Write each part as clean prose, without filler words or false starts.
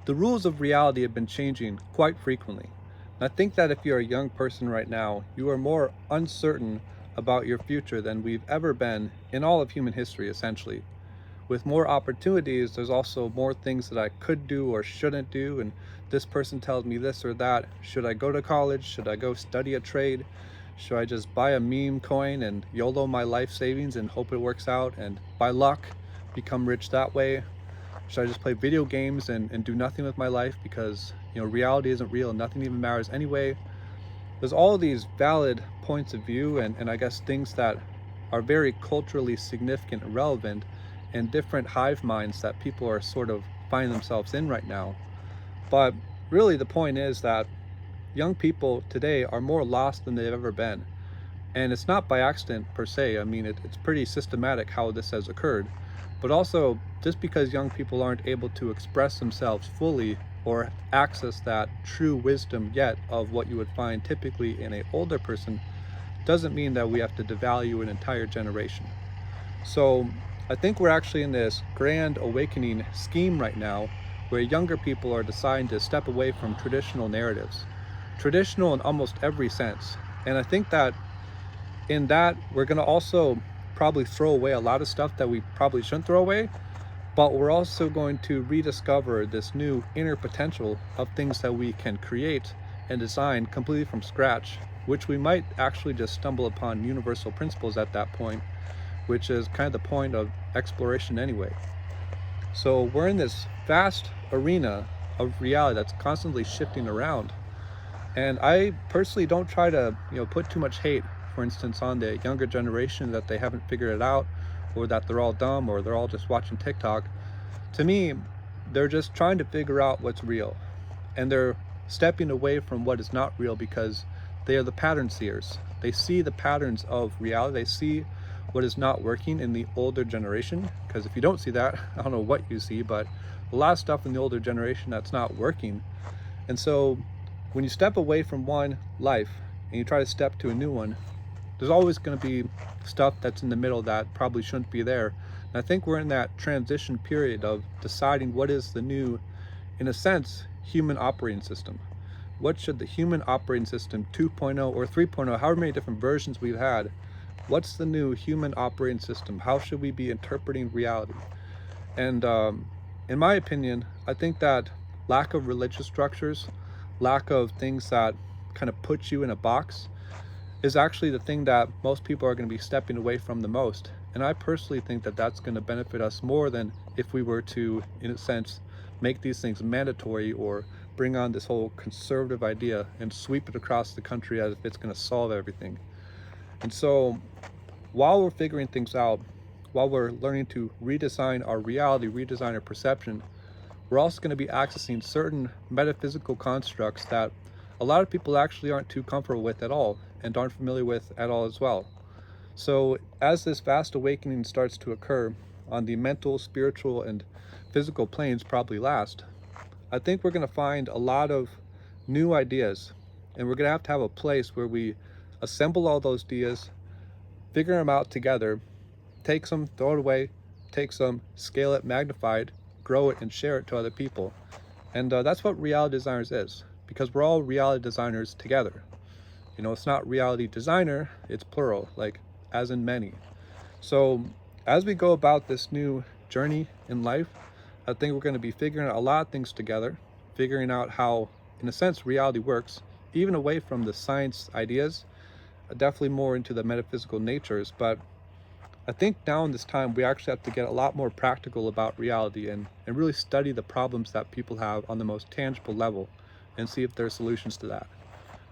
The rules of reality have been changing quite frequently. And I think that if you're a young person right now, you are more uncertain about your future than we've ever been in all of human history, essentially. With more opportunities, there's also more things that I could do or shouldn't do. And this person tells me this or that. Should I go to college? Should I go study a trade? Should I just buy a meme coin and YOLO my life savings and hope it works out and by luck become rich that way? Should I just play video games and do nothing with my life because, reality isn't real and nothing even matters anyway? There's all these valid points of view and I guess things that are very culturally significant and relevant and different hive minds that people are sort of finding themselves in right now. But really, the point is that young people today are more lost than they've ever been. And it's not by accident per se. I mean, it's pretty systematic how this has occurred. But also, just because young people aren't able to express themselves fully or access that true wisdom yet of what you would find typically in an older person doesn't mean that we have to devalue an entire generation. So I think we're actually in this grand awakening scheme right now where younger people are deciding to step away from traditional narratives, traditional in almost every sense. And I think that in that, we're going to also probably throw away a lot of stuff that we probably shouldn't throw away, but we're also going to rediscover this new inner potential of things that we can create and design completely from scratch, which we might actually just stumble upon universal principles at that point, which is kind of the point of exploration anyway. So we're in this vast arena of reality that's constantly shifting around. And I personally don't try to, put too much hate, for instance, on the younger generation that they haven't figured it out, or that they're all dumb, or they're all just watching TikTok. To me, they're just trying to figure out what's real. And they're stepping away from what is not real because they are the pattern seers. They see the patterns of reality. They see what is not working in the older generation. Because if you don't see that, I don't know what you see, but a lot of stuff in the older generation that's not working. And so when you step away from one life and you try to step to a new one, there's always going to be stuff that's in the middle that probably shouldn't be there. And I think we're in that transition period of deciding what is the new, in a sense, human operating system. What should the human operating system 2.0 or 3.0, however many different versions we've had, what's the new human operating system? How should we be interpreting reality? And in my opinion, I think that lack of religious structures, lack of things that kind of put you in a box, is actually the thing that most people are going to be stepping away from the most. And I personally think that that's going to benefit us more than if we were to, in a sense, make these things mandatory or bring on this whole conservative idea and sweep it across the country as if it's going to solve everything. And so while we're figuring things out, while we're learning to redesign our reality, redesign our perception, we're also going to be accessing certain metaphysical constructs that a lot of people actually aren't too comfortable with at all and aren't familiar with at all as well. So as this vast awakening starts to occur on the mental, spiritual, and physical planes probably last, I think we're going to find a lot of new ideas, and we're going to have a place where we assemble all those ideas, figure them out together, take some, throw it away, take some, scale it, magnify it, grow it, and share it to other people. And that's what reality designers is, because we're all reality designers together. It's not reality designer, it's plural, like as in many. So as we go about this new journey in life, I think we're going to be figuring out a lot of things together, figuring out how, in a sense, reality works, even away from the science ideas, definitely more into the metaphysical natures. But I think now in this time, we actually have to get a lot more practical about reality and really study the problems that people have on the most tangible level and see if there are solutions to that.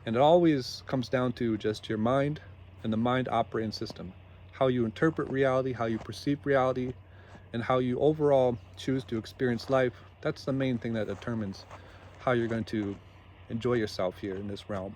And it always comes down to just your mind and the mind operating system, how you interpret reality, how you perceive reality, and how you overall choose to experience life. That's the main thing that determines how you're going to enjoy yourself here in this realm.